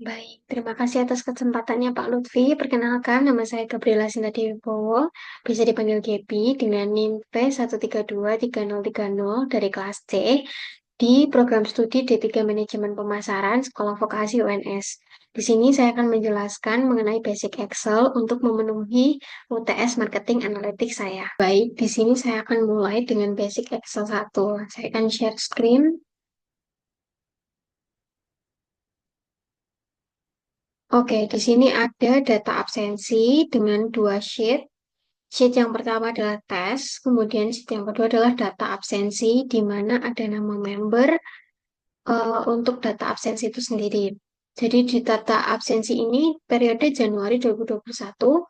Baik, terima kasih atas kesempatannya Pak Lutfi. Perkenalkan, nama saya Gabriela Sinta Dewi Bowo, bisa dipanggil Gaby dengan NIM P1323030 dari kelas C di program studi D3 Manajemen Pemasaran Sekolah Vokasi UNS. Di sini saya akan menjelaskan mengenai basic Excel untuk memenuhi UTS Marketing Analytics saya. Baik, di sini saya akan mulai dengan basic Excel 1. Saya akan share screen. Oke, di sini ada data absensi dengan dua sheet. Sheet yang pertama adalah tes, kemudian sheet yang kedua adalah data absensi, di mana ada nama member untuk data absensi itu sendiri. Jadi di data absensi ini, periode Januari 2021,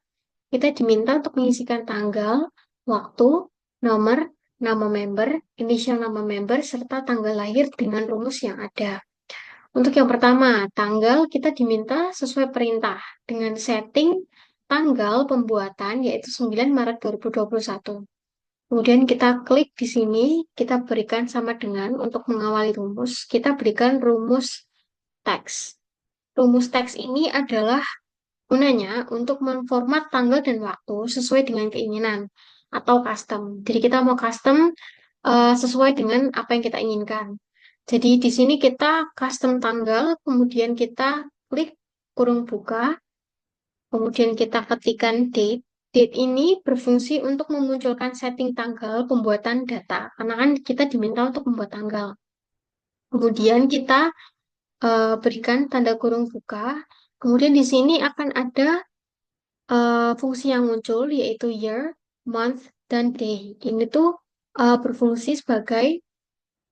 kita diminta untuk mengisikan tanggal, waktu, nomor, nama member, inisial nama member, serta tanggal lahir dengan rumus yang ada. Untuk yang pertama, tanggal kita diminta sesuai perintah dengan setting tanggal pembuatan yaitu 9 Maret 2021. Kemudian kita klik di sini, kita berikan sama dengan untuk mengawali rumus, kita berikan rumus teks. Rumus teks ini adalah gunanya untuk memformat tanggal dan waktu sesuai dengan keinginan atau custom. Jadi kita mau custom sesuai dengan apa yang kita inginkan. Jadi di sini kita custom tanggal, kemudian kita klik kurung buka, kemudian kita ketikkan date. Date ini berfungsi untuk memunculkan setting tanggal pembuatan data, karena kan kita diminta untuk membuat tanggal. Kemudian kita berikan tanda kurung buka. Kemudian di sini akan ada fungsi yang muncul yaitu year, month, dan day. Ini tuh berfungsi sebagai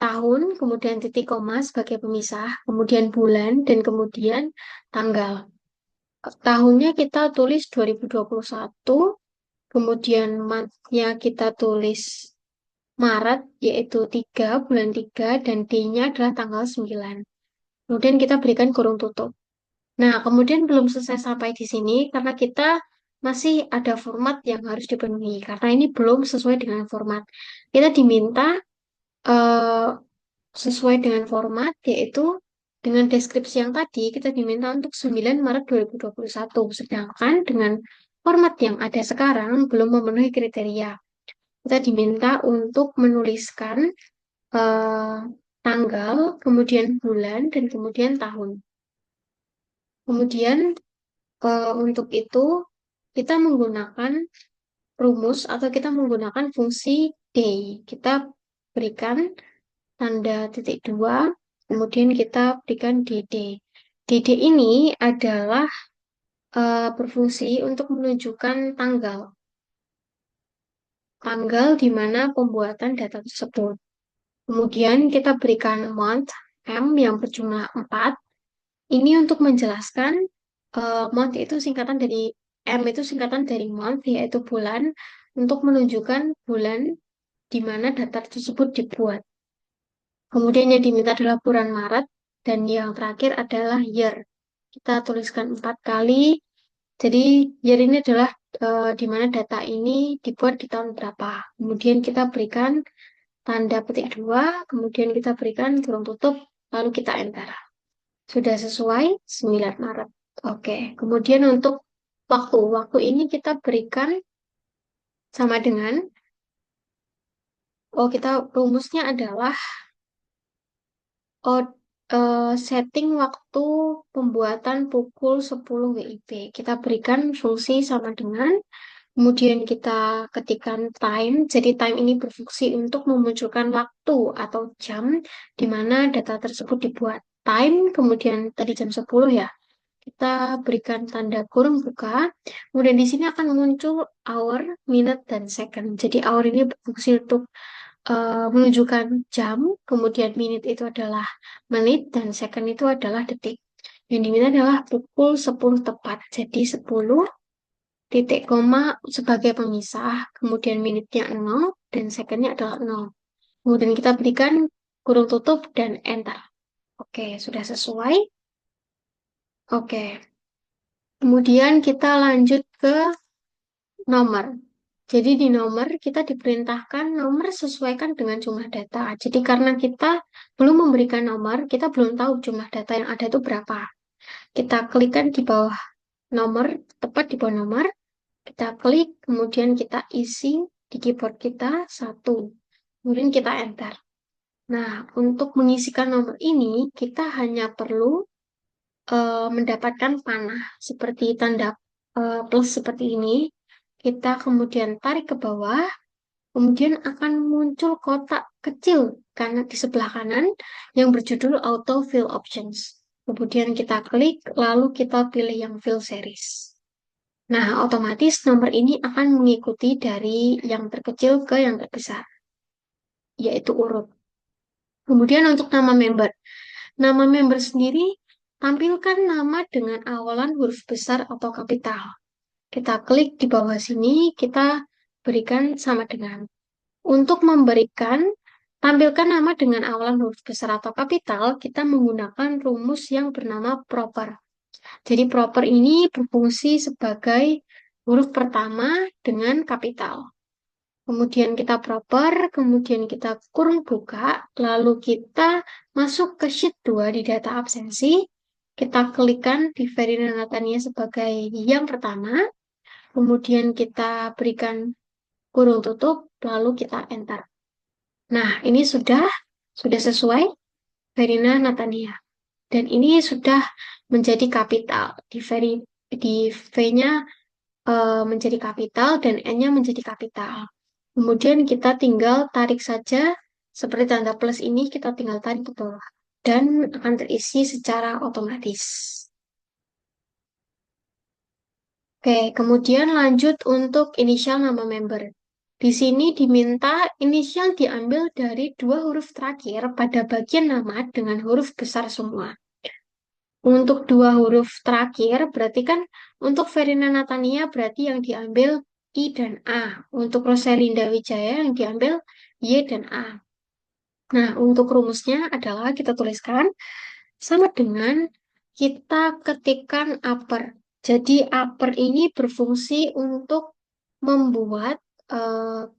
tahun, kemudian titik koma sebagai pemisah, kemudian bulan, dan kemudian tanggal. Tahunnya kita tulis 2021, kemudian month-nya kita tulis Maret, yaitu 3 bulan 3 dan D-nya adalah tanggal 9. Kemudian kita berikan kurung tutup. Nah, kemudian belum selesai sampai di sini karena kita masih ada format yang harus dipenuhi karena ini belum sesuai dengan format. Kita diminta eh, sesuai dengan format yaitu dengan deskripsi yang tadi kita diminta untuk 9 Maret 2021. Sedangkan dengan format yang ada sekarang belum memenuhi kriteria. Kita diminta untuk menuliskan eh, tanggal, kemudian bulan, dan kemudian tahun. Kemudian untuk itu, kita menggunakan rumus atau kita menggunakan fungsi day. Kita berikan tanda titik dua, kemudian kita berikan dd. Dd ini adalah berfungsi untuk menunjukkan tanggal. Tanggal di mana pembuatan data tersebut. Kemudian kita berikan month, M yang berjumlah 4. Ini untuk menjelaskan month itu singkatan dari M itu singkatan dari month yaitu bulan untuk menunjukkan bulan di mana data tersebut dibuat. Kemudian yang diminta adalah bulan Maret dan yang terakhir adalah year. Kita tuliskan 4 kali. Jadi year ini adalah di mana data ini dibuat di tahun berapa. Kemudian kita berikan tanda petik dua, kemudian kita berikan kurung tutup, lalu kita enter. Sudah sesuai 9 Maret. Oke, kemudian untuk waktu ini kita berikan sama dengan, kita rumusnya adalah oh, setting waktu pembuatan pukul 10 WIB. Kita berikan fungsi sama dengan, kemudian kita ketikkan time. Jadi time ini berfungsi untuk memunculkan waktu atau jam di mana data tersebut dibuat. Time, kemudian tadi jam 10 ya. Kita berikan tanda kurung buka. Kemudian di sini akan muncul hour, minute, dan second. Jadi hour ini berfungsi untuk menunjukkan jam, kemudian menit itu adalah menit, dan second itu adalah detik. Yang diminta adalah pukul 10 tepat. Jadi 10 titik koma sebagai pemisah, kemudian menitnya 0, dan secondnya adalah 0. Kemudian kita berikan kurung tutup dan enter. Oke, sudah sesuai. Oke, kemudian kita lanjut ke nomor. Jadi di nomor kita diperintahkan nomor sesuaikan dengan jumlah data. Jadi karena kita belum memberikan nomor, kita belum tahu jumlah data yang ada itu berapa. Kita klikkan di bawah nomor, tepat di bawah nomor, kita klik, kemudian kita isi di keyboard kita 1. Kemudian kita enter. Nah, untuk mengisikan nomor ini, kita hanya perlu mendapatkan panah seperti tanda plus seperti ini. Kita kemudian tarik ke bawah, kemudian akan muncul kotak kecil karena di sebelah kanan yang berjudul Auto Fill Options. Kemudian kita klik, lalu kita pilih yang Fill Series. Nah, otomatis nomor ini akan mengikuti dari yang terkecil ke yang terbesar, yaitu urut. Kemudian untuk nama member. Nama member sendiri, tampilkan nama dengan awalan huruf besar atau kapital. Kita klik di bawah sini, kita berikan sama dengan. Untuk memberikan, tampilkan nama dengan awalan huruf besar atau kapital, kita menggunakan rumus yang bernama proper. Jadi proper ini berfungsi sebagai huruf pertama dengan kapital. Kemudian kita proper, kemudian kita kurung buka, lalu kita masuk ke sheet 2 di data absensi, kita klikkan di Verina Natania sebagai yang pertama, kemudian kita berikan kurung tutup, lalu kita enter. Nah, ini sudah sesuai Verina Natania. Dan ini sudah menjadi kapital. Di V-nya menjadi kapital dan N-nya menjadi kapital. Kemudian kita tinggal tarik saja, seperti tanda plus ini kita tinggal tarik ke bawah. Dan akan terisi secara otomatis. Oke, kemudian lanjut untuk inisial nama member. Di sini diminta inisial diambil dari 2 huruf terakhir pada bagian nama dengan huruf besar semua. Untuk 2 huruf terakhir, berarti kan untuk Verina Natania berarti yang diambil I dan A. Untuk Rosalinda Wijaya yang diambil Y dan A. Nah, untuk rumusnya adalah kita tuliskan sama dengan kita ketikkan upper. Jadi upper ini berfungsi untuk membuat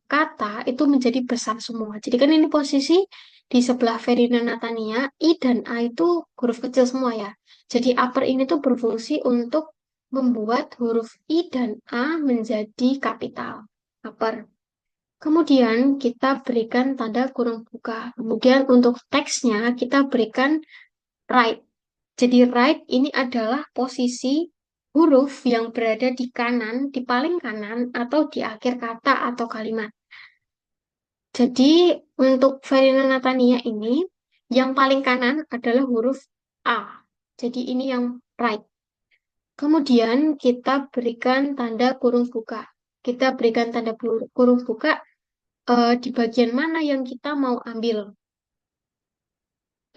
kata itu menjadi besar semua. Jadi kan ini posisi di sebelah Verina Natania, I dan A itu huruf kecil semua ya. Jadi upper ini tuh berfungsi untuk membuat huruf I dan A menjadi kapital. Upper. Kemudian kita berikan tanda kurung buka. Kemudian untuk teksnya kita berikan right. Jadi right ini adalah posisi huruf yang berada di kanan, di paling kanan, atau di akhir kata atau kalimat. Jadi untuk Verina Natania ini, yang paling kanan adalah huruf A. Jadi ini yang right. Kemudian kita berikan tanda kurung buka. Kita berikan tanda kurung buka di bagian mana yang kita mau ambil.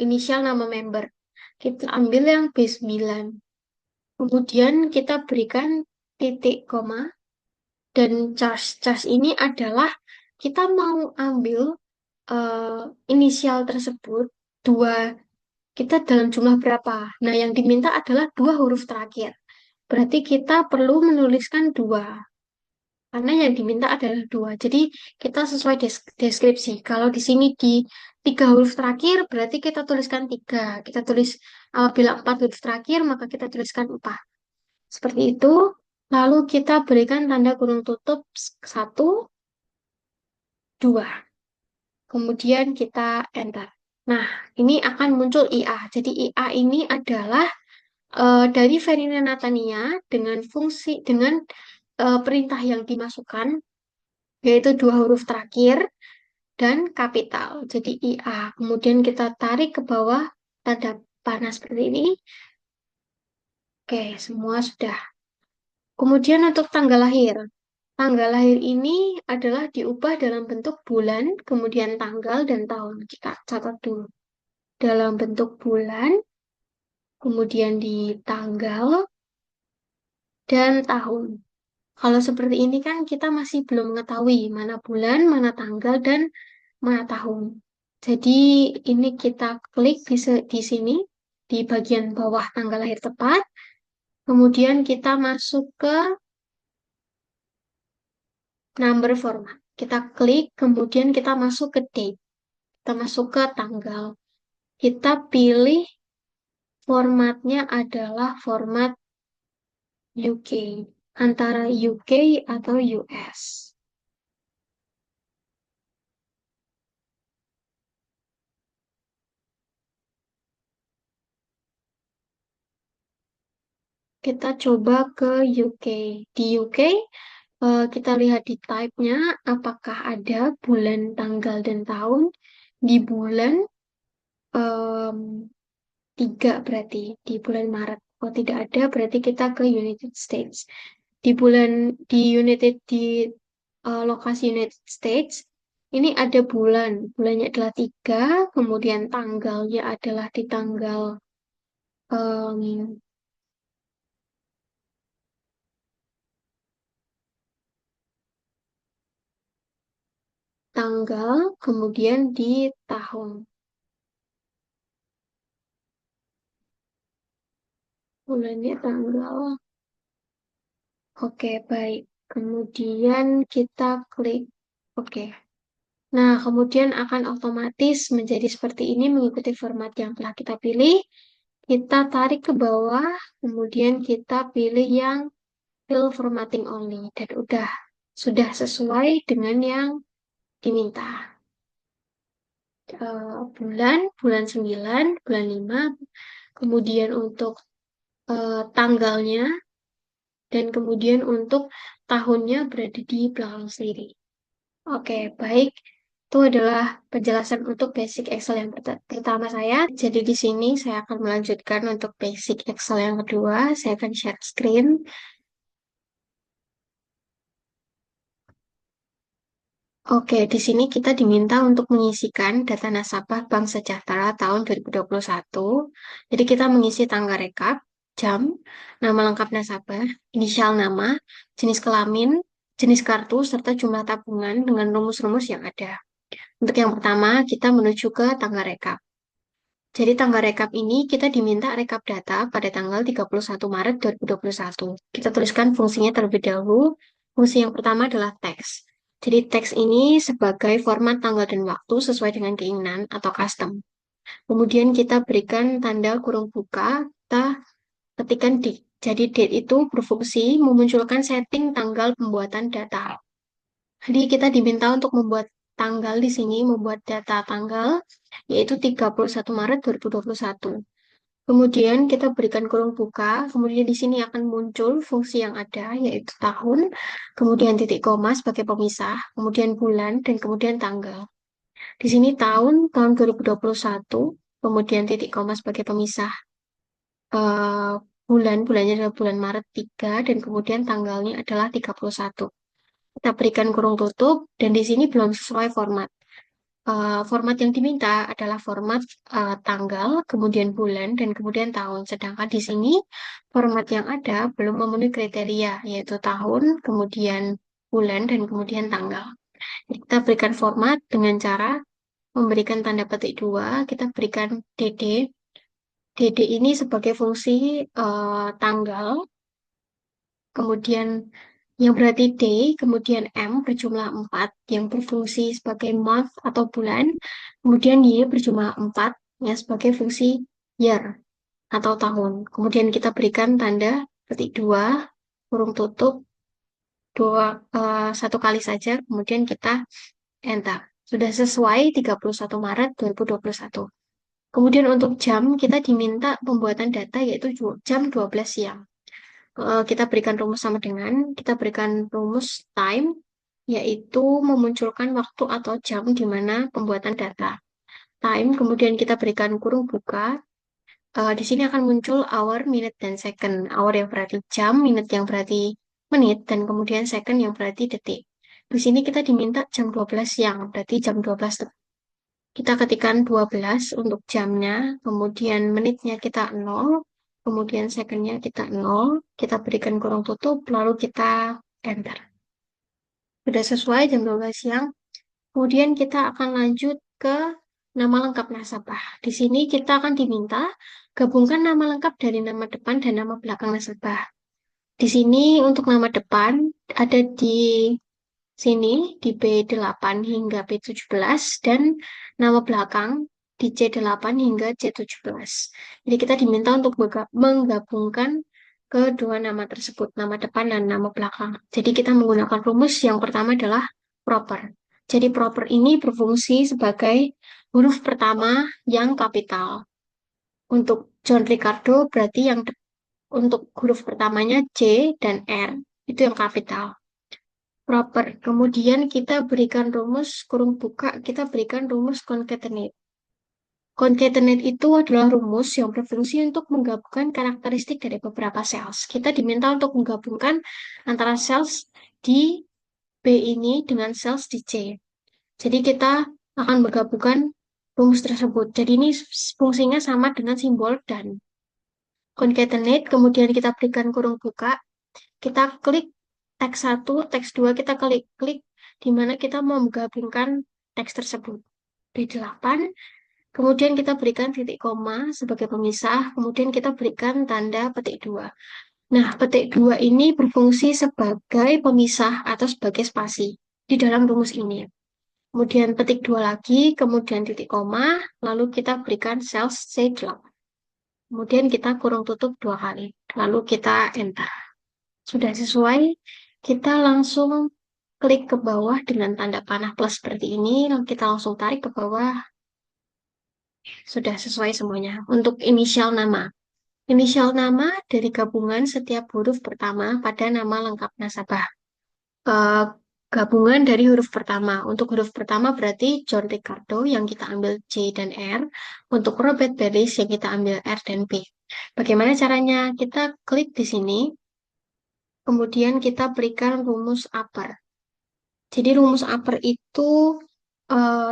Inisial nama member. Kita ambil yang B9. Kemudian kita berikan titik koma dan charge ini adalah kita mau ambil inisial tersebut dua kita dalam jumlah berapa. Nah, yang diminta adalah 2 huruf terakhir. Berarti kita perlu menuliskan 2 karena yang diminta adalah 2. Jadi kita sesuai deskripsi. Kalau di sini di 3 huruf terakhir berarti kita tuliskan 3. Kita tulis apabila 4 huruf terakhir maka kita tuliskan 4. Seperti itu. Lalu kita berikan tanda kurung tutup 1, 2. Kemudian kita enter. Nah, ini akan muncul IA. Jadi IA ini adalah dari Verina Natania dengan perintah yang dimasukkan, yaitu 2 huruf terakhir dan kapital. Jadi IA. Kemudian kita tarik ke bawah tanda panah seperti ini. Oke, semua sudah. Kemudian untuk tanggal lahir. Tanggal lahir ini adalah diubah dalam bentuk bulan, kemudian tanggal dan tahun. Kita catat dulu. Dalam bentuk bulan, kemudian di tanggal dan tahun. Kalau seperti ini kan kita masih belum mengetahui mana bulan, mana tanggal, dan mana tahun. Jadi ini kita klik di sini, di bagian bawah tanggal lahir tepat. Kemudian kita masuk ke number format. Kita klik, kemudian kita masuk ke date. Kita masuk ke tanggal. Kita pilih Formatnya adalah format UK, antara UK atau US. Kita coba ke UK. Di UK, kita lihat di type-nya, apakah ada bulan, tanggal, dan tahun. Di bulan em, 3 berarti, di bulan Maret. Oh, tidak ada, berarti kita ke United States. Di lokasi United States, ini ada bulan. Bulannya adalah 3, kemudian tanggalnya adalah di tanggal em, tanggal, kemudian di tahun. Bulannya tanggal. Oke, baik. Kemudian kita klik oke. Nah, kemudian akan otomatis menjadi seperti ini mengikuti format yang telah kita pilih. Kita tarik ke bawah, kemudian kita pilih yang fill formatting only. Dan sudah sesuai dengan yang diminta. Bulan 9, bulan 5, kemudian untuk tanggalnya, dan kemudian untuk tahunnya berada di belakang sendiri. Oke, baik. Itu adalah penjelasan untuk basic Excel yang pertama saya. Jadi di sini saya akan melanjutkan untuk basic Excel yang kedua. Saya akan share screen. Oke, di sini kita diminta untuk mengisikan data nasabah Bank Sejahtera tahun 2021. Jadi kita mengisi tanggal rekap, jam, nama lengkap nasabah, inisial nama, jenis kelamin, jenis kartu, serta jumlah tabungan dengan rumus-rumus yang ada. Untuk yang pertama, kita menuju ke tanggal rekap. Jadi tanggal rekap ini kita diminta rekap data pada tanggal 31 Maret 2021. Kita tuliskan fungsinya terlebih dahulu. Fungsi yang pertama adalah teks. Jadi teks ini sebagai format tanggal dan waktu sesuai dengan keinginan atau custom. Kemudian kita berikan tanda kurung buka, kita ketikkan date. Jadi date itu berfungsi memunculkan setting tanggal pembuatan data. Jadi kita diminta untuk membuat tanggal di sini, membuat data tanggal, yaitu 31 Maret 2021. Kemudian kita berikan kurung buka, kemudian di sini akan muncul fungsi yang ada, yaitu tahun, kemudian titik koma sebagai pemisah, kemudian bulan, dan kemudian tanggal. Di sini tahun 2021, kemudian titik koma sebagai pemisah. eh, bulannya adalah bulan Maret 3, dan kemudian tanggalnya adalah 31. Kita berikan kurung tutup, dan di sini belum sesuai format. Format yang diminta adalah format tanggal, kemudian bulan, dan kemudian tahun. Sedangkan di sini format yang ada belum memenuhi kriteria, yaitu tahun, kemudian bulan, dan kemudian tanggal. Jadi kita berikan format dengan cara memberikan tanda petik dua, kita berikan DD. DD ini sebagai fungsi tanggal, kemudian yang berarti D, kemudian M berjumlah 4 yang berfungsi sebagai month atau bulan, kemudian Y berjumlah 4 yang sebagai fungsi year atau tahun. Kemudian kita berikan tanda petik dua, kurung tutup, satu kali saja, kemudian kita enter. Sudah sesuai 31 Maret 2021. Kemudian untuk jam, kita diminta pembuatan data yaitu jam 12 siang. Kita berikan rumus sama dengan kita berikan rumus time, yaitu memunculkan waktu atau jam di mana pembuatan data. Time, kemudian kita berikan kurung buka. Di sini akan muncul hour, minute, dan second. Hour yang berarti jam, minute yang berarti menit, dan kemudian second yang berarti detik. Di sini kita diminta jam 12 siang, berarti jam 12. Kita ketikkan 12 untuk jamnya, kemudian menitnya kita 0, kemudian secondnya kita 0, kita berikan kurung tutup, lalu kita enter. Sudah sesuai jam 12 siang, kemudian kita akan lanjut ke nama lengkap nasabah. Di sini kita akan diminta gabungkan nama lengkap dari nama depan dan nama belakang nasabah. Di sini untuk nama depan ada di sini di B8 hingga B17 dan nama belakang di C8 hingga C17. Jadi kita diminta untuk menggabungkan kedua nama tersebut, nama depan dan nama belakang. Jadi kita menggunakan rumus yang pertama adalah proper. Jadi proper ini berfungsi sebagai huruf pertama yang kapital. Untuk John Ricardo berarti untuk huruf pertamanya J dan R itu yang kapital. Proper. Kemudian kita berikan rumus kurung buka, kita berikan rumus concatenate. Concatenate itu adalah rumus yang berfungsi untuk menggabungkan karakteristik dari beberapa cells. Kita diminta untuk menggabungkan antara cells di B ini dengan cells di C. Jadi kita akan menggabungkan rumus tersebut. Jadi ini fungsinya sama dengan simbol dan. Concatenate, kemudian kita berikan kurung buka, kita klik teks 1, teks 2, kita klik di mana kita mau menggabungkan teks tersebut. B8, kemudian kita berikan titik koma sebagai pemisah, kemudian kita berikan tanda petik 2. Nah, petik 2 ini berfungsi sebagai pemisah atau sebagai spasi di dalam rumus ini. Kemudian petik 2 lagi, kemudian titik koma, lalu kita berikan sel C8. Kemudian kita kurung tutup 2 kali, lalu kita enter. Sudah sesuai, kita langsung klik ke bawah dengan tanda panah plus seperti ini, lalu kita langsung tarik ke bawah. Sudah sesuai semuanya. Untuk inisial nama. Inisial nama dari gabungan setiap huruf pertama pada nama lengkap nasabah. Eh, Gabungan dari huruf pertama. Untuk huruf pertama berarti John Ricardo yang kita ambil J dan R. Untuk Robert Bellis yang kita ambil R dan B. Bagaimana caranya? Kita klik di sini, kemudian kita berikan rumus upper. Jadi rumus upper itu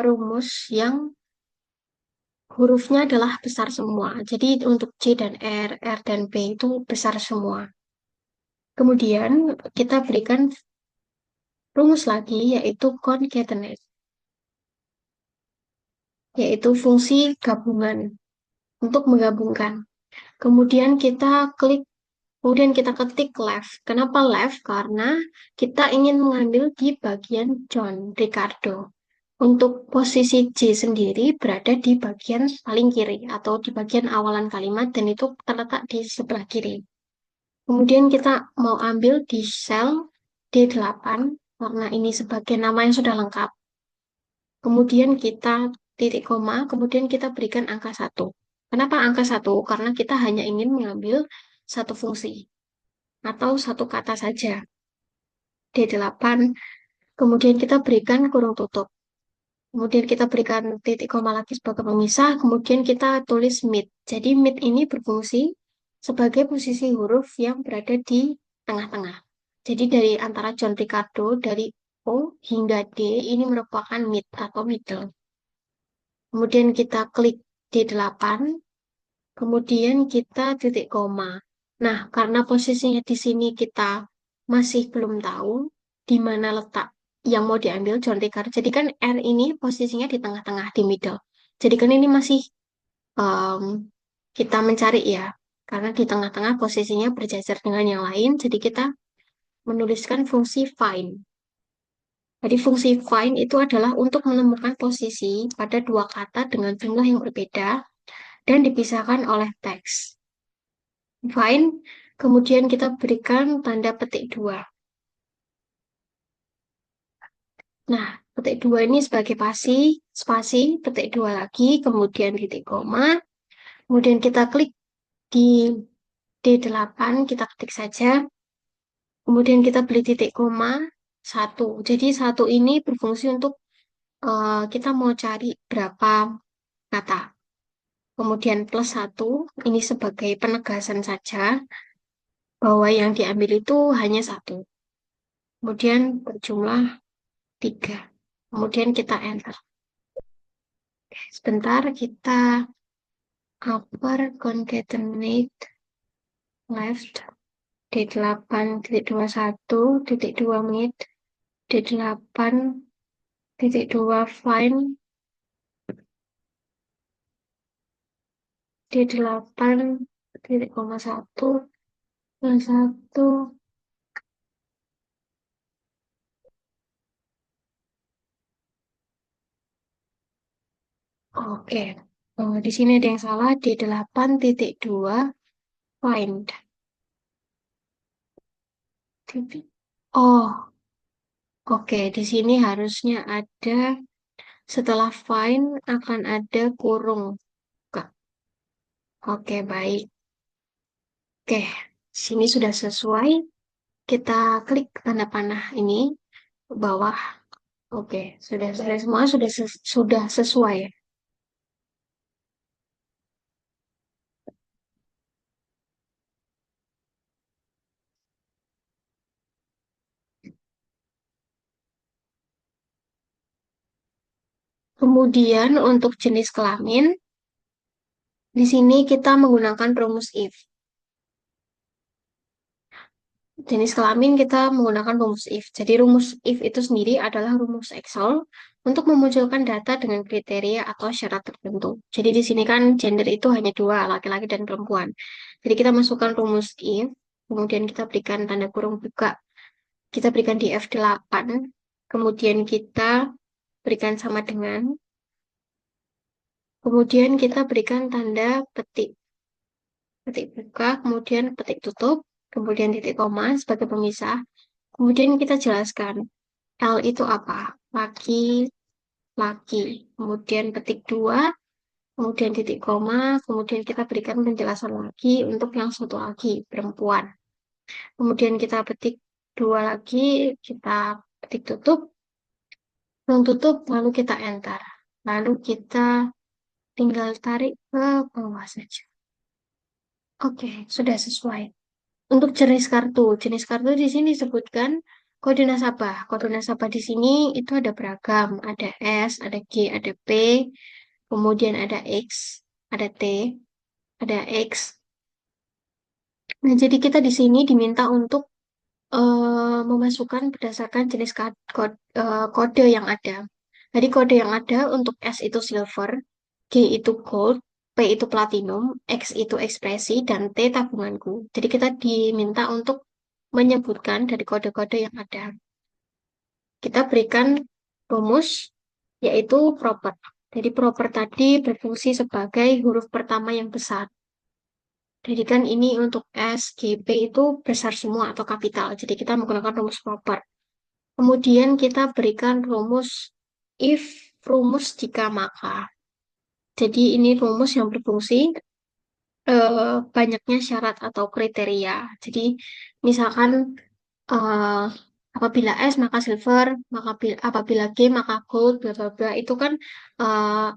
rumus yang hurufnya adalah besar semua. Jadi untuk J dan R dan B itu besar semua. Kemudian kita berikan rumus lagi yaitu concatenate, yaitu fungsi gabungan untuk menggabungkan. Kemudian kita ketik left. Kenapa left? Karena kita ingin mengambil di bagian John Ricardo. Untuk posisi J sendiri berada di bagian paling kiri atau di bagian awalan kalimat dan itu terletak di sebelah kiri. Kemudian kita mau ambil di sel D8 karena ini sebagai nama yang sudah lengkap. Kemudian kita titik koma, kemudian kita berikan angka 1. Kenapa angka 1? Karena kita hanya ingin mengambil satu fungsi atau satu kata saja. D8, kemudian kita berikan kurung tutup. Kemudian kita berikan titik koma lagi sebagai pemisah, kemudian kita tulis mid. Jadi mid ini berfungsi sebagai posisi huruf yang berada di tengah-tengah. Jadi dari antara John Ricardo, dari O hingga D, ini merupakan mid atau middle. Kemudian kita klik D8, kemudian kita titik koma. Nah, karena posisinya di sini kita masih belum tahu di mana letak yang mau diambil John Ricardo. Jadi kan R ini posisinya di tengah-tengah, di middle. Jadi kan ini masih um, kita mencari ya. Karena di tengah-tengah posisinya berjajar dengan yang lain, jadi kita menuliskan fungsi find. Jadi fungsi find itu adalah untuk menemukan posisi pada dua kata dengan jumlah yang berbeda dan dipisahkan oleh teks. Find, kemudian kita berikan tanda petik 2. Nah, petik 2 ini sebagai spasi, petik 2 lagi, kemudian titik koma, kemudian kita klik di D8, kita ketik saja, kemudian kita beri titik koma, 1. Jadi 1 ini berfungsi untuk kita mau cari berapa kata. Kemudian plus 1, ini sebagai penegasan saja bahwa yang diambil itu hanya 1. Kemudian berjumlah 3. Kemudian kita enter. Sebentar, kita upper concatenate left D8.21 titik 2 mid D8 titik 2 find D8 titik koma 1 dan 1. Oke, Oh, di sini ada yang salah, D8.2 find. Oh, oke, di sini harusnya ada setelah find akan ada kurung. Kak. Oke, baik. Oke, sini sudah sesuai. Kita klik tanda panah ini ke bawah. Oke, sudah semua sudah sesuai. Kemudian untuk jenis kelamin, di sini kita menggunakan rumus if. Jenis kelamin kita menggunakan rumus if. Jadi rumus if itu sendiri adalah rumus Excel untuk memunculkan data dengan kriteria atau syarat tertentu. Jadi di sini kan gender itu hanya dua, laki-laki dan perempuan. Jadi kita masukkan rumus if, kemudian kita berikan tanda kurung buka, kita berikan di F8, kemudian kita berikan sama dengan, kemudian kita berikan tanda petik, petik buka, kemudian petik tutup, kemudian titik koma sebagai pemisah. Kemudian kita jelaskan L itu apa? Laki, laki. Kemudian petik dua, kemudian titik koma, kemudian kita berikan penjelasan lagi untuk yang satu lagi, perempuan. Kemudian kita petik dua lagi, kita petik tutup, belum tutup, lalu kita enter. Lalu kita tinggal tarik ke bawah saja. Oke, sudah sesuai. Untuk jenis kartu di sini disebutkan kode nasabah. Kode nasabah di sini itu ada beragam, ada S, ada G, ada P, kemudian ada X, ada T, ada X. Nah, jadi kita di sini diminta untuk memasukkan berdasarkan jenis kode yang ada. Jadi kode yang ada untuk S itu silver, G itu gold, P itu platinum, X itu ekspresi, dan T tabunganku. Jadi kita diminta untuk menyebutkan dari kode-kode yang ada. Kita berikan rumus, yaitu proper. Jadi proper tadi berfungsi sebagai huruf pertama yang besar. Jadi kan ini untuk S, G, P itu besar semua atau kapital. Jadi kita menggunakan rumus proper. Kemudian kita berikan rumus if, rumus jika maka. Jadi ini rumus yang berfungsi banyaknya syarat atau kriteria. Jadi misalkan eh, apabila S maka silver, maka apabila G maka gold, bla bla bla. Itu kan eh,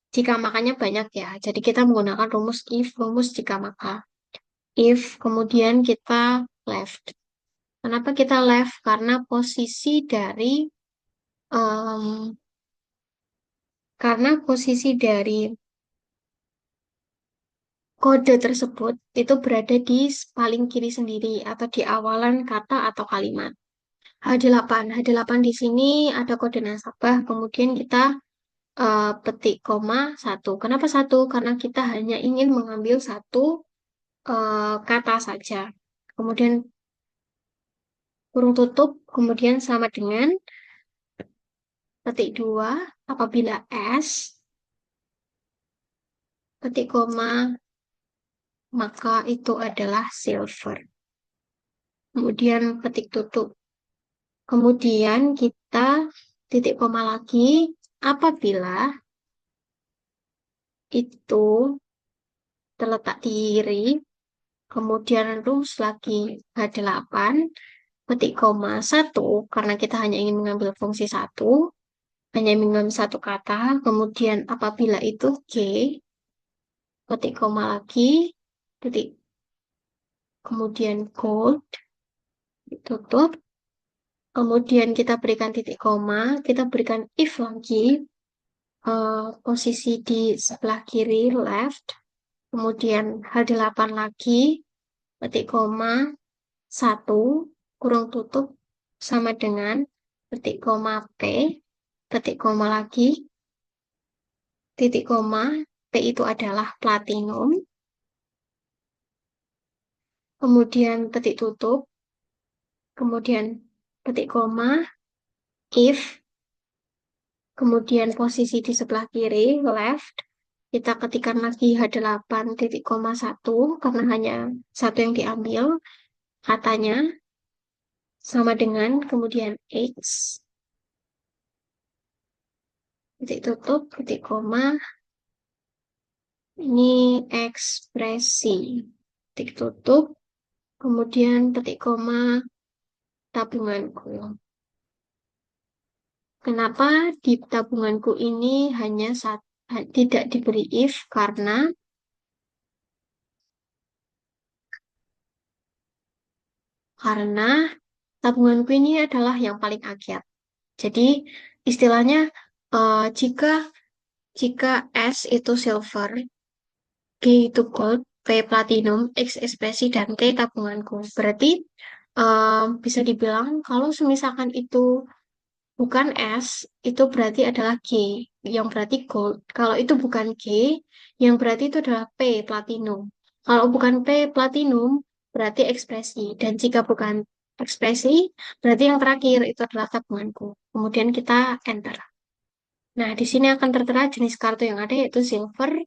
jika makanya banyak ya. Jadi kita menggunakan rumus if, rumus jika maka. If kemudian kita left. Kenapa kita left? Karena posisi dari em, kode tersebut itu berada di paling kiri sendiri atau di awalan kata atau kalimat. H8. H8 di sini ada kode nasabah, kemudian kita petik koma satu. Kenapa satu? Karena kita hanya ingin mengambil satu kata saja. Kemudian kurung tutup, kemudian sama dengan petik dua apabila S, petik koma, maka itu adalah silver. Kemudian petik tutup. Kemudian kita titik koma lagi apabila itu terletak di kiri, kemudian rumus lagi H8, petik koma satu, karena kita hanya ingin mengambil fungsi satu, hanya ingin mengambil satu kata, kemudian apabila itu G, petik koma lagi, titik, kemudian gold, tutup, kemudian kita berikan titik koma, kita berikan if lagi, posisi di sebelah kiri, left, kemudian H8 lagi, petik koma, satu, kurung tutup, sama dengan petik koma P, petik koma lagi, titik koma, P itu adalah platinum, kemudian petik tutup, kemudian petik koma, if, kemudian posisi di sebelah kiri, left, kita ketikkan lagi H8 titik koma 1 karena hanya satu yang diambil, katanya sama dengan kemudian X, titik tutup, titik koma, ini ekspresi, titik tutup, kemudian titik koma, tabunganku. Kenapa di tabunganku ini hanya tidak diberi if? Karena tabunganku ini adalah yang paling akhir. Jadi istilahnya jika jika S itu silver, G itu gold, P platinum, X ekspresi, dan T tabunganku. Berarti bisa dibilang kalau semisalkan itu bukan S, itu berarti adalah G, yang berarti gold. Kalau itu bukan G, yang berarti itu adalah P platinum. Kalau bukan P platinum, berarti ekspresi. Dan jika bukan ekspresi, berarti yang terakhir itu adalah tabunganku. Kemudian kita enter. Nah, di sini akan tertera jenis kartu yang ada yaitu silver.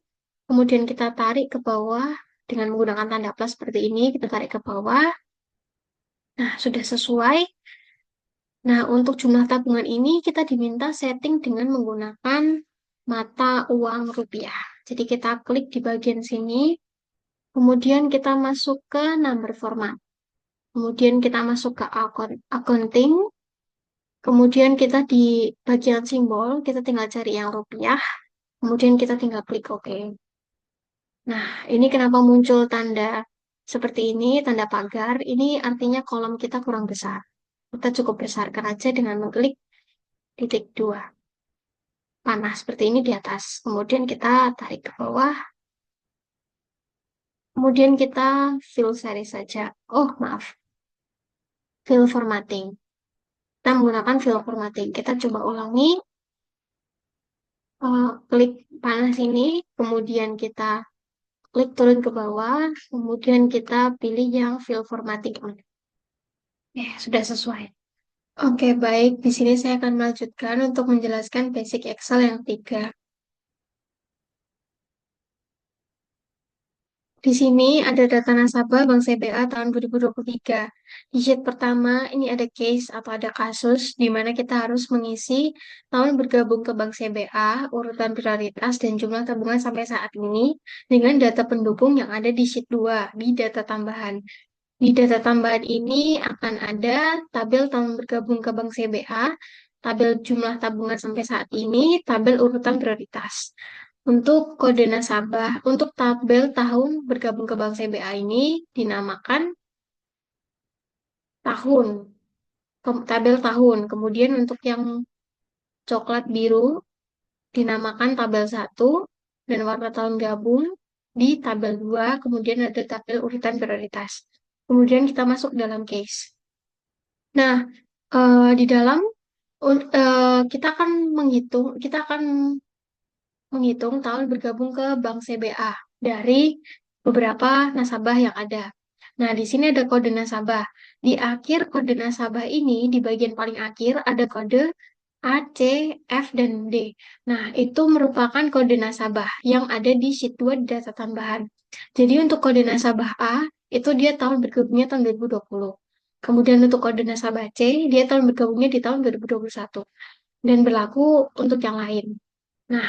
Kemudian kita tarik ke bawah dengan menggunakan tanda plus seperti ini. Kita tarik ke bawah. Nah, sudah sesuai. Nah, untuk jumlah tabungan ini kita diminta setting dengan menggunakan mata uang rupiah. Jadi kita klik di bagian sini. Kemudian kita masuk ke number format. Kemudian kita masuk ke accounting. Kemudian kita di bagian simbol, kita tinggal cari yang rupiah. Kemudian kita tinggal klik OK. Nah, ini kenapa muncul tanda seperti ini, tanda pagar. Ini artinya kolom kita kurang besar. Kita cukup besarkan aja dengan mengklik titik 2. Panah seperti ini di atas. Kemudian kita tarik ke bawah. Kemudian kita fill seri saja. Oh, maaf. Fill formatting. Kita menggunakan fill formatting. Kita coba ulangi. Klik panah sini. Kemudian kita klik turun ke bawah, kemudian kita pilih yang fill formatting. Sudah sesuai. Oke, baik. Di sini saya akan melanjutkan untuk menjelaskan basic Excel yang 3. Di sini ada data nasabah Bank CBA tahun 2023. Di sheet pertama, ini ada case atau ada kasus di mana kita harus mengisi tahun bergabung ke Bank CBA, urutan prioritas, dan jumlah tabungan sampai saat ini dengan data pendukung yang ada di sheet 2, di data tambahan. Di data tambahan ini akan ada tabel tahun bergabung ke Bank CBA, tabel jumlah tabungan sampai saat ini, tabel urutan prioritas. Untuk kode nasabah, untuk tabel tahun bergabung ke Bank CBA ini dinamakan tahun, tabel tahun. Kemudian untuk yang coklat biru dinamakan tabel 1 dan warna tahun gabung di tabel 2, kemudian ada tabel urutan prioritas. Kemudian kita masuk dalam case. Nah, di dalam kita akan menghitung tahun bergabung ke Bank CBA dari beberapa nasabah yang ada. Nah, di sini ada kode nasabah. Di akhir kode nasabah ini, di bagian paling akhir, ada kode A, C, F, dan D. Nah, itu merupakan kode nasabah yang ada di sheet 2 di data tambahan. Jadi untuk kode nasabah A, itu dia tahun bergabungnya tahun 2020. Kemudian untuk kode nasabah C, dia tahun bergabungnya di tahun 2021. Dan berlaku untuk yang lain. Nah,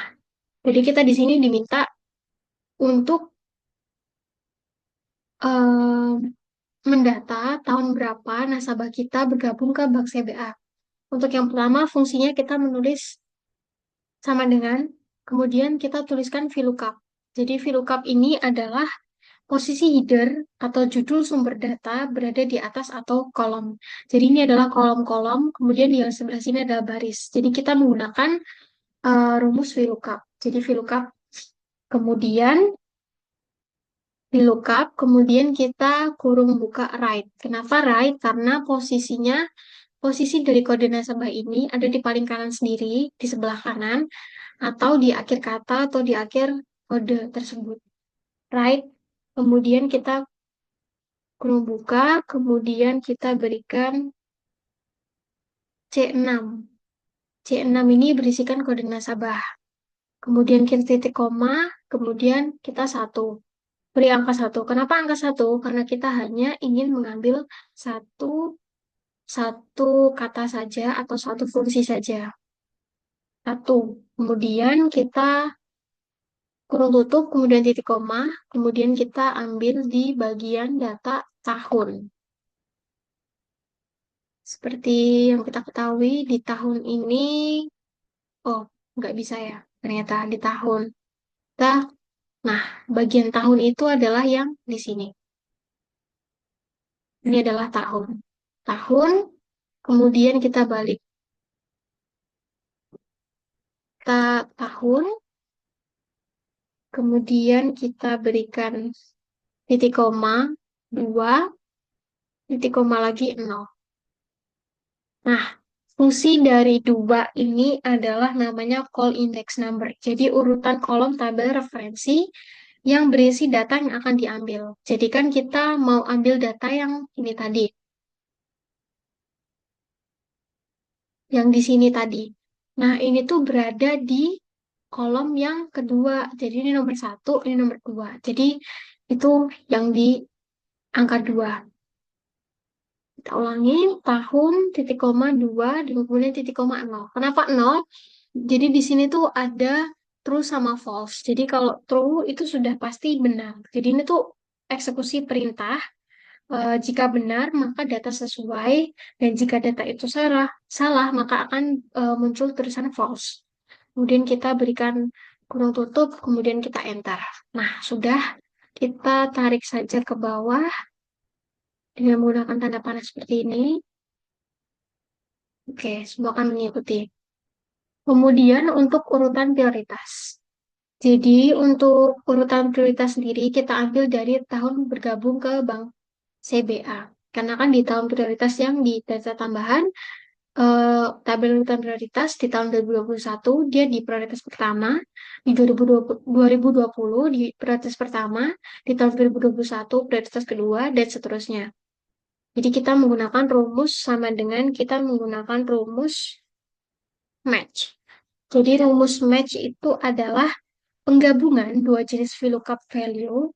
jadi kita di sini diminta untuk em, mendata tahun berapa nasabah kita bergabung ke Bank CBA. Untuk yang pertama, fungsinya kita menulis sama dengan, kemudian kita tuliskan VLOOKUP. Jadi VLOOKUP ini adalah posisi header atau judul sumber data berada di atas atau kolom. Jadi ini adalah kolom-kolom, kemudian di yang sebelah sini adalah baris. Jadi kita menggunakan rumus VLOOKUP. Jadi VLOOKUP, kemudian VLOOKUP, kemudian kita kurung buka right. Kenapa right? Karena posisi dari kode nasabah ini ada di paling kanan sendiri, di sebelah kanan, atau di akhir kata atau di akhir kode tersebut. Right, kemudian kita kurung buka, kemudian kita berikan C6. C6 ini berisikan kode nasabah. Kemudian kita titik koma, kemudian kita satu. Beri angka satu. Kenapa angka satu? Karena kita hanya ingin mengambil satu satu kata saja atau satu fungsi saja. Satu. Kemudian kita kurung tutup, kemudian titik koma, kemudian kita ambil di bagian data tahun. Seperti yang kita ketahui di tahun ini, oh nggak bisa ya, ternyata di tahun. Kita, nah bagian tahun itu adalah yang di sini. Ini adalah tahun. Tahun, kemudian kita balik. Kita tahun, kemudian kita berikan titik koma, 2 titik koma lagi 0. Nah, fungsi dari 2 ini adalah namanya call index number. Jadi urutan kolom tabel referensi yang berisi data yang akan diambil. Jadi kan kita mau ambil data yang ini tadi, yang di sini tadi. Nah, ini tuh berada di kolom yang kedua. Jadi ini nomor satu, ini nomor dua. Jadi itu yang di angka 2. Kita ulangi, tahun, titik koma 2, dan kemudian titik koma 0. Kenapa 0? Jadi di sini tuh ada true sama false. Jadi kalau true itu sudah pasti benar. Jadi ini tuh eksekusi perintah. Jika benar, maka data sesuai. Dan jika data itu salah maka akan muncul tulisan false. Kemudian kita berikan kurung tutup, kemudian kita enter. Nah, sudah kita tarik saja ke bawah dengan menggunakan tanda panah seperti ini. Oke, semua akan mengikuti. Kemudian untuk urutan prioritas. Jadi untuk urutan prioritas sendiri kita ambil dari tahun bergabung ke Bank CBA. Karena kan di tahun prioritas yang di data tambahan, tabel urutan prioritas di tahun 2021 dia di prioritas pertama, di 2020 di prioritas pertama, di tahun 2021 prioritas kedua, dan seterusnya. Jadi kita menggunakan rumus sama dengan kita menggunakan rumus match. Jadi rumus match itu adalah penggabungan dua jenis VLOOKUP value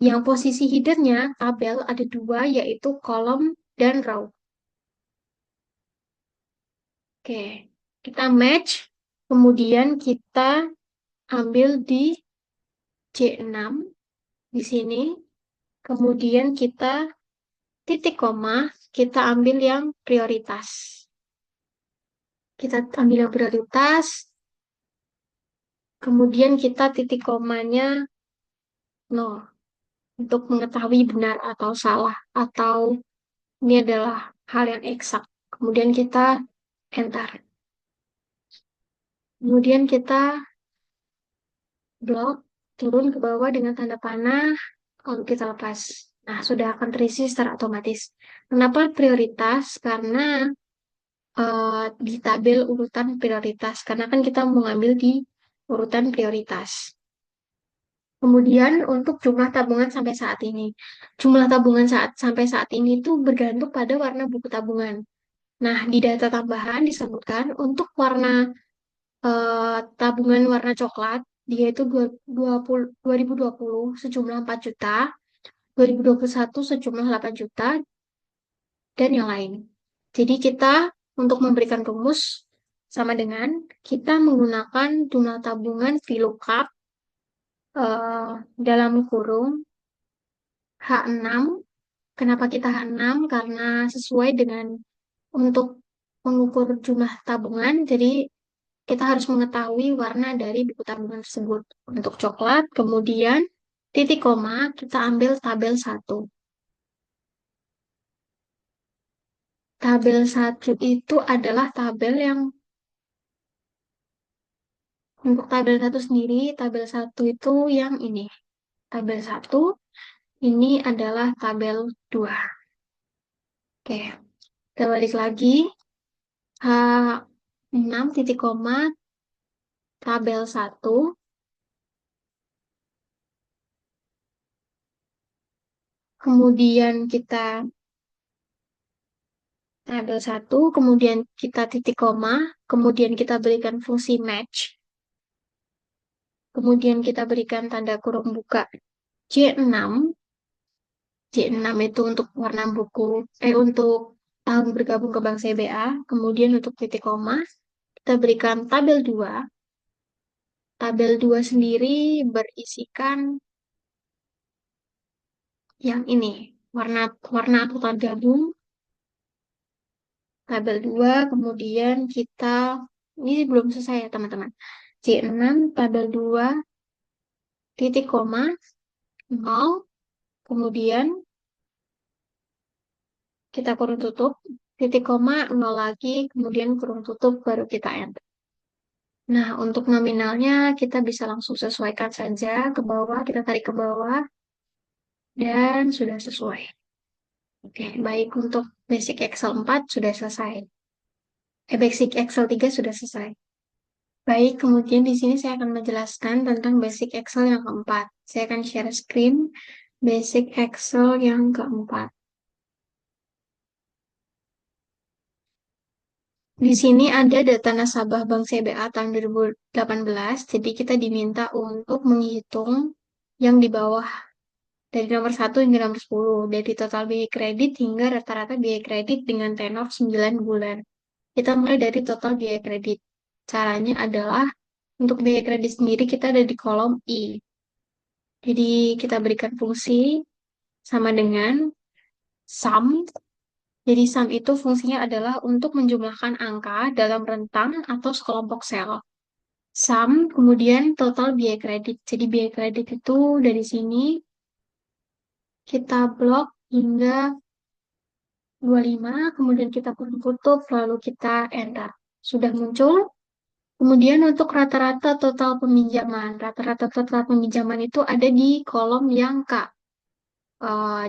yang posisi hiddennya tabel ada dua, yaitu kolom dan row. Oke, kita match, kemudian kita ambil di C6 di sini, kemudian kita titik koma, kita ambil yang prioritas. Kita ambil yang prioritas, kemudian kita titik komanya 0 untuk mengetahui benar atau salah, atau ini adalah hal yang eksak. Kemudian kita enter. Kemudian kita blok turun ke bawah dengan tanda panah, lalu kita lepas. Nah, sudah akan terisi secara otomatis. Kenapa prioritas? Karena di tabel urutan prioritas. Karena kan kita mau ngambil di urutan prioritas. Kemudian untuk jumlah tabungan sampai saat ini. Jumlah tabungan sampai saat ini itu bergantung pada warna buku tabungan. Nah, di data tambahan disebutkan untuk warna tabungan warna coklat, dia itu 2020 sejumlah 4 juta, 2021 sejumlah 8 juta, dan yang lain. Jadi kita untuk memberikan rumus sama dengan kita menggunakan jumlah tabungan VLOOKUP dalam kurung H6. Kenapa kita H6? Karena sesuai dengan untuk mengukur jumlah tabungan, jadi kita harus mengetahui warna dari buku tabungan tersebut. Untuk coklat, kemudian titik koma, kita ambil tabel 1. Tabel 1 itu adalah tabel yang, untuk tabel 1 sendiri, tabel 1 itu yang ini. Tabel 1, ini adalah tabel 2. Oke, kita balik lagi. H6 titik koma, tabel 1. Kemudian kita tabel 1, kemudian kita titik koma, kemudian kita berikan fungsi match. kemudian kita berikan tanda kurung buka C6. C6 itu untuk warna buku, untuk tahun bergabung ke Bank CBA. Kemudian untuk titik koma, kita berikan tabel 2. Tabel 2 sendiri berisikan yang ini, warna warna total gabung, tabel 2, kemudian kita, ini belum selesai ya teman-teman. C6, tabel 2, titik koma, 0, kemudian kita kurung tutup, titik koma, 0 lagi, kemudian kurung tutup, baru kita enter. Nah, untuk nominalnya kita bisa langsung sesuaikan saja ke bawah, kita tarik ke bawah, dan sudah sesuai. Oke, baik untuk basic Excel 4 sudah selesai. Basic Excel 3 sudah selesai. Baik, kemudian di sini saya akan menjelaskan tentang basic Excel yang keempat. Saya akan share screen basic Excel yang keempat. Di sini ada data nasabah Bank CBA tahun 2018, jadi kita diminta untuk menghitung yang di bawah dari nomor 1 hingga nomor 10, dari total biaya kredit hingga rata-rata biaya kredit dengan tenor 9 bulan. Kita mulai dari total biaya kredit. Caranya adalah untuk biaya kredit sendiri kita ada di kolom I. Jadi kita berikan fungsi sama dengan sum. Jadi sum itu fungsinya adalah untuk menjumlahkan angka dalam rentang atau sekelompok sel. Sum, kemudian total biaya kredit. Jadi biaya kredit itu dari sini kita blok hingga 25, kemudian kita tutup, lalu kita enter. Sudah muncul. Kemudian untuk rata-rata total peminjaman. Rata-rata total peminjaman itu ada di kolom yang K.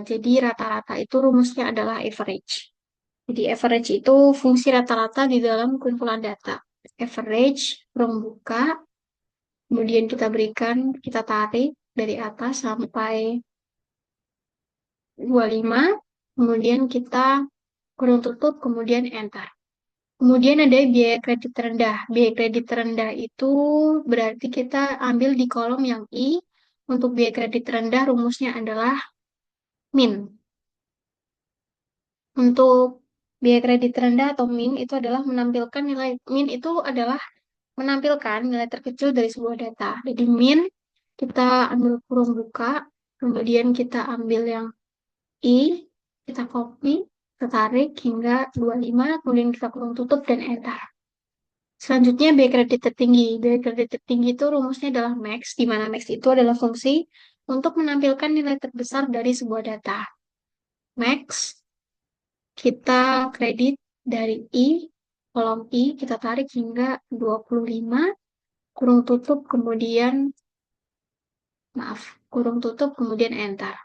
Jadi rata-rata itu rumusnya adalah average. Jadi average itu fungsi rata-rata di dalam kumpulan data. Average, ruang buka, kemudian kita berikan, kita tarik dari atas sampai 25, kemudian kita kurung tutup, kemudian enter. Kemudian ada biaya kredit terendah. Biaya kredit terendah itu berarti kita ambil di kolom yang I. Untuk biaya kredit terendah rumusnya adalah min. Untuk biaya kredit terendah atau min itu adalah menampilkan nilai min itu adalah menampilkan nilai terkecil dari sebuah data. Jadi min kita ambil kurung buka, kemudian kita ambil yang I, kita copy, kita tarik hingga 25, kemudian kita kurung tutup dan enter. Selanjutnya biaya kredit tertinggi. Biaya kredit tertinggi itu rumusnya adalah max, di mana max itu adalah fungsi untuk menampilkan nilai terbesar dari sebuah data. Max, kita kredit dari I, kolom I, kita tarik hingga 25, kurung tutup, kemudian, maaf, kurung tutup, kemudian enter.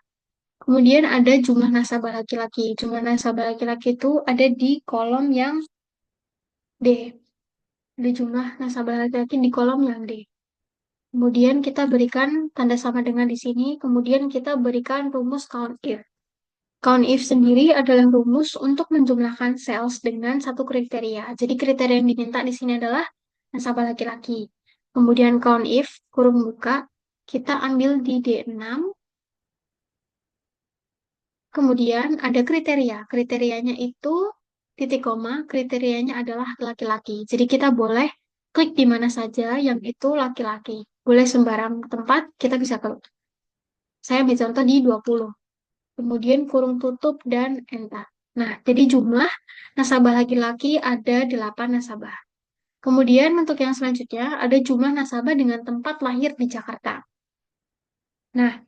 Kemudian ada jumlah nasabah laki-laki. Jumlah nasabah laki-laki itu ada di kolom yang D. Ada jumlah nasabah laki-laki di kolom yang D. Kemudian kita berikan tanda sama dengan di sini. Kemudian kita berikan rumus count if. Count if sendiri adalah rumus untuk menjumlahkan sales dengan satu kriteria. Jadi kriteria yang diminta di sini adalah nasabah laki-laki. Kemudian count if, kurung buka, kita ambil di D6. Kemudian ada kriteria. Kriterianya itu titik koma, kriterianya adalah laki-laki. Jadi kita boleh klik di mana saja yang itu laki-laki. Boleh sembarang tempat, kita bisa klik. Saya ambil contoh di 20. Kemudian kurung tutup dan enter. Nah, jadi jumlah nasabah laki-laki ada 8 nasabah. Kemudian untuk yang selanjutnya ada jumlah nasabah dengan tempat lahir di Jakarta. Nah,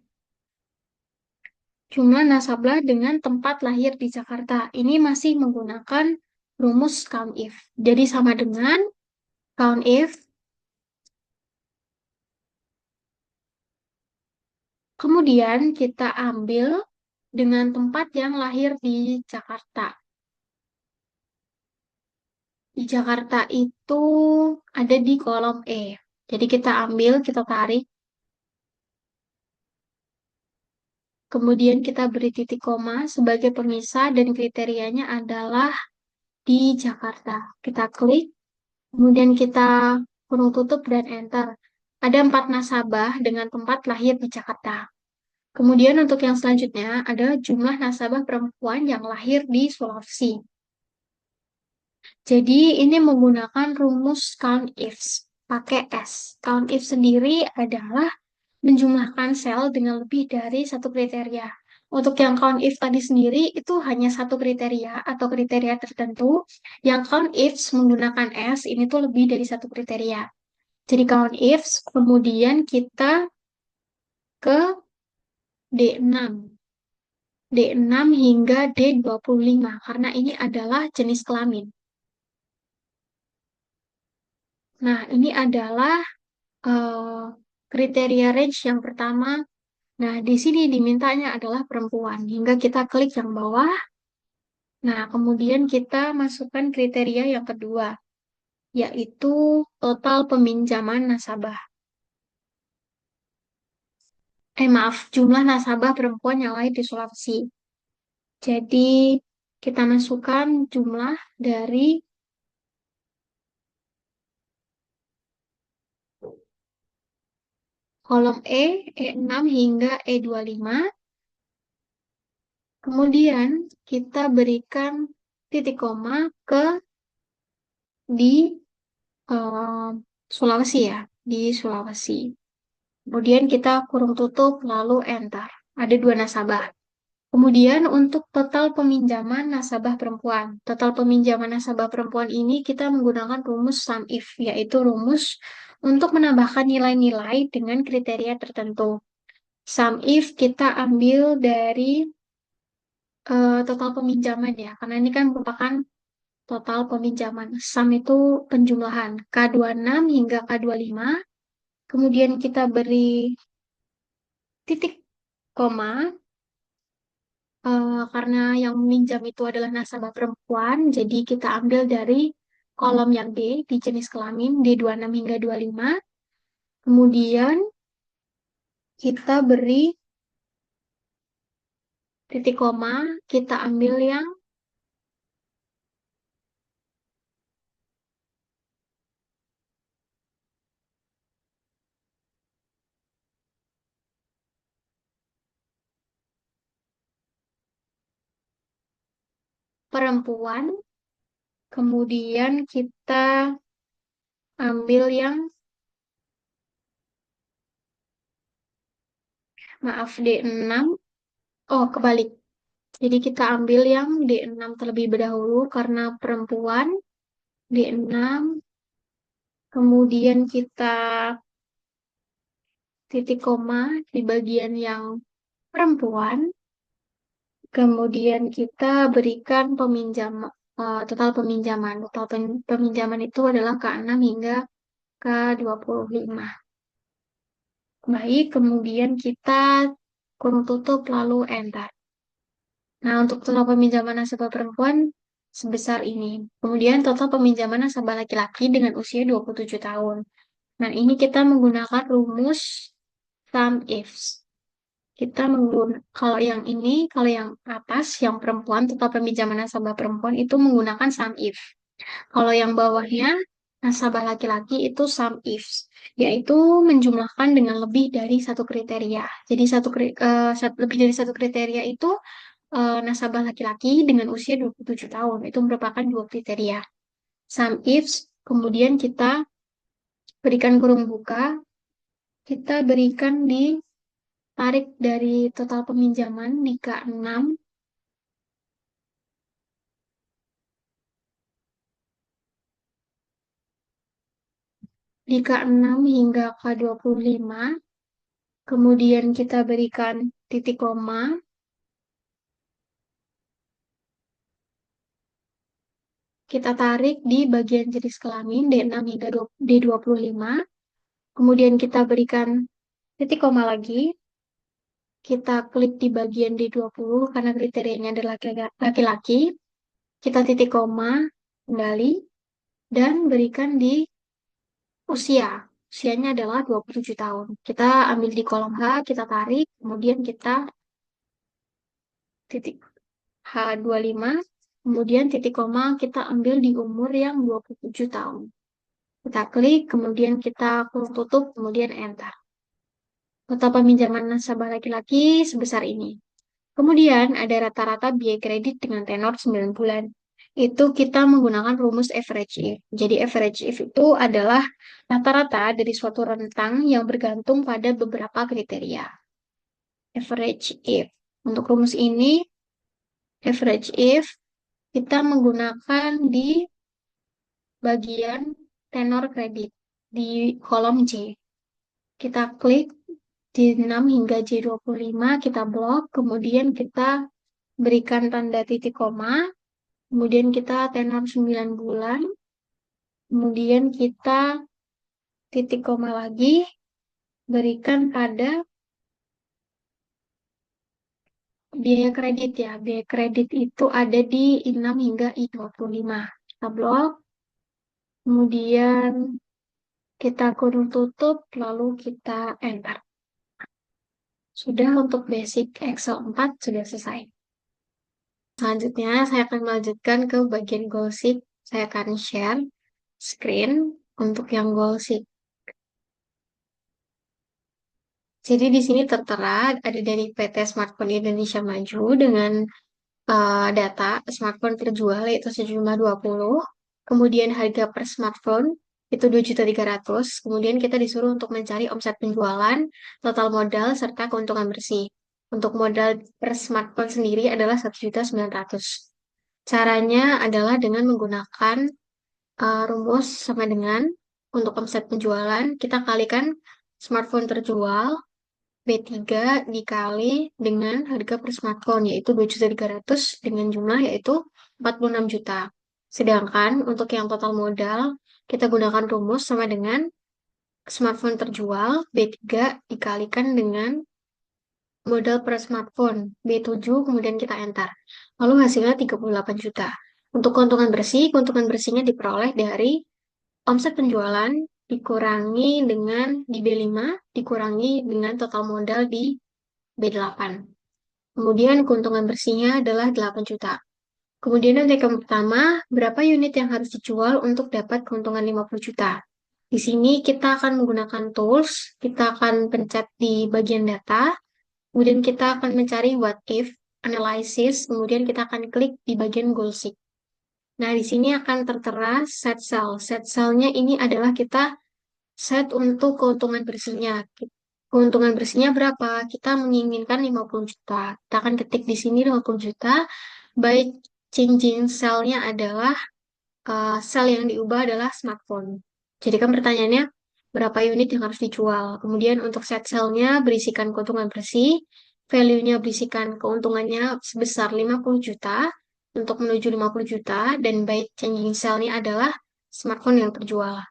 jumlah nasabah dengan tempat lahir di Jakarta. Ini masih menggunakan rumus count if. Jadi sama dengan count if. Kemudian kita ambil dengan tempat yang lahir di Jakarta. Di Jakarta itu ada di kolom E. Jadi kita ambil, kita tarik. Kemudian kita beri titik koma sebagai pemisah dan kriterianya adalah di Jakarta. Kita klik, kemudian kita kurung tutup dan enter. Ada 4 nasabah dengan tempat lahir di Jakarta. Kemudian untuk yang selanjutnya ada jumlah nasabah perempuan yang lahir di Sulawesi. Jadi ini menggunakan rumus count ifs, pakai S. Count if sendiri adalah menjumlahkan sel dengan lebih dari satu kriteria. Untuk yang count if tadi sendiri itu hanya satu kriteria atau kriteria tertentu. Yang count ifs menggunakan S ini tuh lebih dari satu kriteria. Jadi count ifs, kemudian kita ke D6. D6 hingga D25 karena ini adalah jenis kelamin. Nah, ini adalah eh, kriteria range yang pertama. Nah, di sini dimintanya adalah perempuan. Hingga kita klik yang bawah. Nah, kemudian kita masukkan kriteria yang kedua, yaitu total peminjaman nasabah. Maaf, jumlah nasabah perempuan yang lahir di Sulawesi. Jadi, kita masukkan jumlah dari kolom E6 hingga E25. Kemudian, kita berikan titik koma di eh, Sulawesi ya, di Sulawesi. Kemudian kita kurung tutup, lalu enter. Ada dua nasabah. Kemudian untuk total peminjaman nasabah perempuan. Total peminjaman nasabah perempuan ini kita menggunakan rumus sum if, yaitu rumus untuk menambahkan nilai-nilai dengan kriteria tertentu. Sum if kita ambil dari total peminjaman ya, karena ini kan merupakan total peminjaman. Sum itu penjumlahan K26 hingga K25. Kemudian kita beri titik koma karena yang meminjam itu adalah nasabah perempuan, jadi kita ambil dari kolom yang D di jenis kelamin D26 hingga 25. Kemudian kita beri titik koma, kita ambil yang perempuan, kemudian kita ambil yang maaf D6. Oh, kebalik. Jadi kita ambil yang D6 terlebih dahulu karena perempuan D6, kemudian kita titik koma di bagian yang perempuan, kemudian kita berikan total peminjaman. Peminjaman itu adalah K6 hingga K25. Baik, kemudian kita kurung tutup lalu enter. Nah, untuk total peminjaman nasabah perempuan sebesar ini. Kemudian total peminjaman nasabah laki-laki dengan usia 27 tahun. Nah, ini kita menggunakan rumus sum ifs. Kita menggunakan, kalau yang atas, yang perempuan, total peminjaman nasabah perempuan itu menggunakan sum if. Kalau yang bawahnya, nasabah laki-laki itu sum ifs, yaitu menjumlahkan dengan lebih dari satu kriteria. Jadi lebih dari satu kriteria itu nasabah laki-laki dengan usia 27 tahun. Itu merupakan dua kriteria. Sum ifs, kemudian kita berikan kurung buka, kita berikan di tarik dari total peminjaman di K6, di K6 hingga K25, kemudian kita berikan titik koma, kita tarik di bagian jenis kelamin D6 hingga D25, kemudian kita berikan titik koma lagi, kita klik di bagian D20 karena kriterianya adalah laki-laki, kita titik koma kembali, dan berikan di usia. Usianya adalah 27 tahun. Kita ambil di kolom H, kita tarik, kemudian kita titik H25, kemudian titik koma kita ambil di umur yang 27 tahun. Kita klik, kemudian kita tutup, kemudian enter. Total peminjaman nasabah laki-laki sebesar ini. Kemudian ada rata-rata biaya kredit dengan tenor 9 bulan. Itu kita menggunakan rumus average if. Jadi average if itu adalah rata-rata dari suatu rentang yang bergantung pada beberapa kriteria. Average if. Untuk rumus ini, average if kita menggunakan di bagian tenor kredit di kolom C. Kita klik di 6 hingga J25, kita blok, kemudian kita berikan tanda titik koma, kemudian kita tenor 9 bulan, kemudian kita titik koma lagi, berikan pada biaya kredit ya. Biaya kredit itu ada di 6 hingga I25. Kita blok, kemudian kita kurung tutup, lalu kita enter. Sudah untuk basic Excel 4 sudah selesai. Selanjutnya, saya akan melanjutkan ke bagian goal sheet. Saya akan share screen untuk yang goal sheet. Jadi di sini tertera ada dari PT Smartphone Indonesia Maju dengan data smartphone terjual yaitu sejumlah 20. Kemudian harga per smartphone itu 2.300.000. Kemudian kita disuruh untuk mencari omset penjualan, total modal, serta keuntungan bersih. Untuk modal per smartphone sendiri adalah 1.900.000. Caranya adalah dengan menggunakan rumus sama dengan untuk omset penjualan, kita kalikan smartphone terjual B3 dikali dengan harga per smartphone yaitu 2.300.000 dengan jumlah yaitu 46 juta. Sedangkan untuk yang total modal kita gunakan rumus sama dengan smartphone terjual B3 dikalikan dengan modal per smartphone B7 kemudian kita enter. Lalu hasilnya 38 juta. Untuk keuntungan bersihnya diperoleh dari omset penjualan dikurangi dengan di B5 dikurangi dengan total modal di B8. Kemudian keuntungan bersihnya adalah 8 juta. Kemudian untuk yang pertama, berapa unit yang harus dijual untuk dapat keuntungan 50 juta? Di sini kita akan menggunakan tools, kita akan pencet di bagian data, kemudian kita akan mencari what if, analysis, kemudian kita akan klik di bagian goal sheet. Nah, di sini akan tertera set sell. Set sell-nya ini adalah kita set untuk keuntungan bersihnya. Keuntungan bersihnya berapa? Kita menginginkan 50 juta. Kita akan ketik di sini 50 juta. By changing cell-nya adalah sel yang diubah adalah smartphone. Jadi kan pertanyaannya berapa unit yang harus dijual. Kemudian untuk set cell-nya berisikan keuntungan bersih. Value-nya berisikan keuntungannya sebesar 50 juta untuk menuju 50 juta. Dan by changing cell-nya adalah smartphone yang terjual.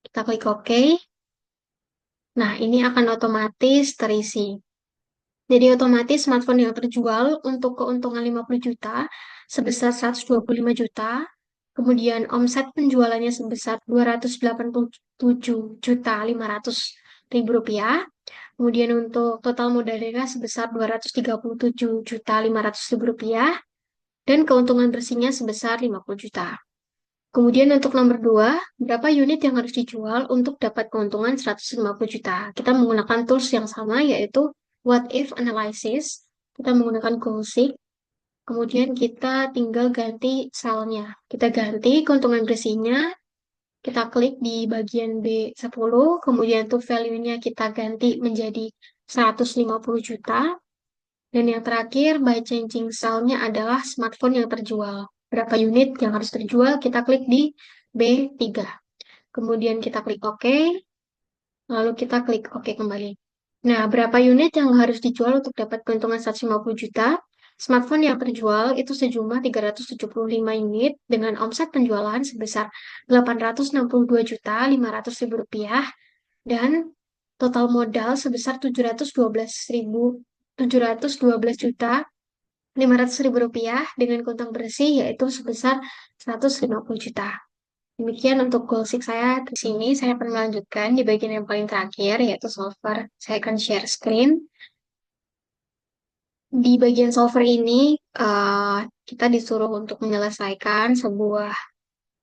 Kita klik OK. Nah, ini akan otomatis terisi. Jadi otomatis smartphone yang terjual untuk keuntungan 50 juta sebesar 125 juta. Kemudian omset penjualannya sebesar 287 juta 500 ribu rupiah. Kemudian untuk total modalnya sebesar 237 juta 500 ribu rupiah. Dan keuntungan bersihnya sebesar 50 juta. Kemudian untuk nomor 2, berapa unit yang harus dijual untuk dapat keuntungan 150 juta? Kita menggunakan tools yang sama yaitu what if analysis. Kita menggunakan goal sheet. Kemudian kita tinggal ganti selnya. Kita ganti keuntungan bersihnya. Kita klik di bagian B10. Kemudian untuk value-nya kita ganti menjadi 150 juta. Dan yang terakhir, by changing cell-nya adalah smartphone yang terjual. Berapa unit yang harus terjual, kita klik di B3. Kemudian kita klik OK, lalu kita klik OK kembali. Nah, berapa unit yang harus dijual untuk dapat keuntungan 150 juta? Smartphone yang terjual itu sejumlah 375 unit dengan omset penjualan sebesar 862 juta 500 ribu rupiah dan total modal sebesar 712 juta 500 ribu rupiah dengan keuntungan bersih yaitu sebesar 150 juta. Demikian untuk goal sheet saya di sini. Saya akan melanjutkan di bagian yang paling terakhir yaitu solver. Saya akan share screen. Di bagian solver ini kita disuruh untuk menyelesaikan sebuah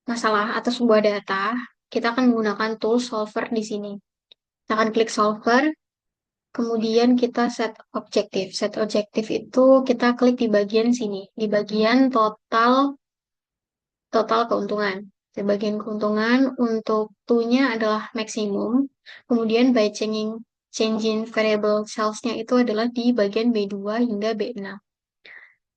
masalah atau sebuah data. kita akan menggunakan tool solver di sini. Kita akan klik solver, kemudian kita set objektif. Set objektif itu kita klik di bagian sini, di bagian total total keuntungan. Di bagian keuntungan untuk to-nya adalah maksimum, kemudian by changing variable sales-nya itu adalah di bagian B2 hingga B6.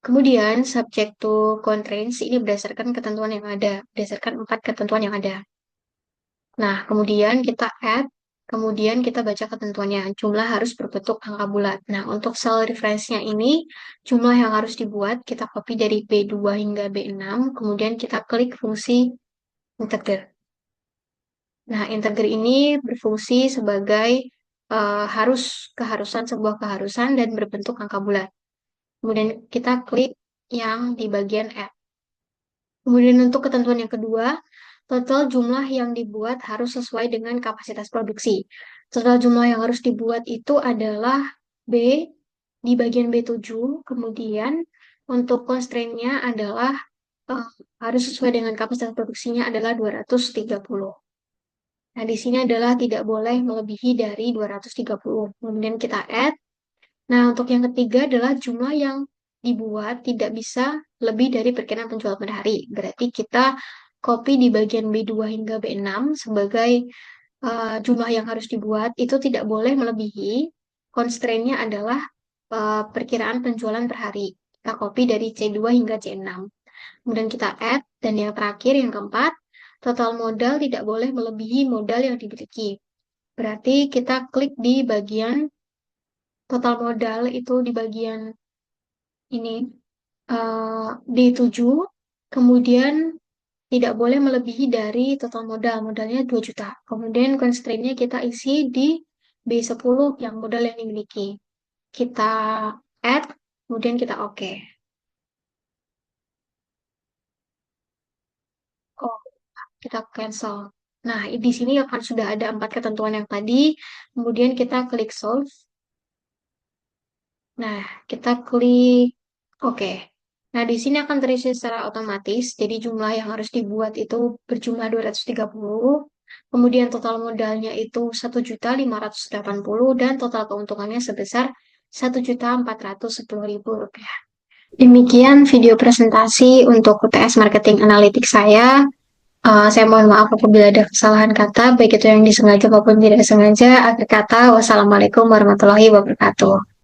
Kemudian subject to constraints ini berdasarkan ketentuan yang ada, berdasarkan 4 ketentuan yang ada. Nah, kemudian kita add, kemudian kita baca ketentuannya. Jumlah harus berbentuk angka bulat. Nah, untuk cell reference-nya ini, jumlah yang harus dibuat, kita copy dari B2 hingga B6, kemudian kita klik fungsi integer. Nah, integer ini berfungsi sebagai keharusan sebuah keharusan dan berbentuk angka bulat. Kemudian kita klik yang di bagian add. Kemudian untuk ketentuan yang kedua, total jumlah yang dibuat harus sesuai dengan kapasitas produksi. Total jumlah yang harus dibuat itu adalah B di bagian B7, kemudian untuk constraint-nya adalah eh, harus sesuai dengan kapasitas produksinya adalah 230. Nah, di sini adalah tidak boleh melebihi dari 230. Kemudian kita add. Nah, untuk yang ketiga adalah jumlah yang dibuat tidak bisa lebih dari perkiraan penjualan per hari. Berarti kita copy di bagian B2 hingga B6 sebagai jumlah yang harus dibuat itu tidak boleh melebihi. Constraint-nya adalah perkiraan penjualan per hari. Kita copy dari C2 hingga C6. Kemudian kita add. Dan yang terakhir, yang keempat, total modal tidak boleh melebihi modal yang dimiliki. Berarti kita klik di bagian total modal itu di bagian ini D7, kemudian tidak boleh melebihi dari total modal, modalnya 2 juta. Kemudian constraint-nya kita isi di B10 yang modal yang dimiliki. Kita add, kemudian kita oke. Oh, kita cancel. Nah, di sini akan sudah ada 4 ketentuan yang tadi. Kemudian kita klik solve. Nah, kita klik oke. Nah, di sini akan terisi secara otomatis. Jadi jumlah yang harus dibuat itu berjumlah 230. Kemudian total modalnya itu 1.580 dan total keuntungannya sebesar 1.410.000 rupiah. Demikian video presentasi untuk UTS Marketing Analytics saya. Saya mohon maaf apabila ada kesalahan kata, baik itu yang disengaja maupun tidak disengaja. Akhir kata, wassalamualaikum warahmatullahi wabarakatuh.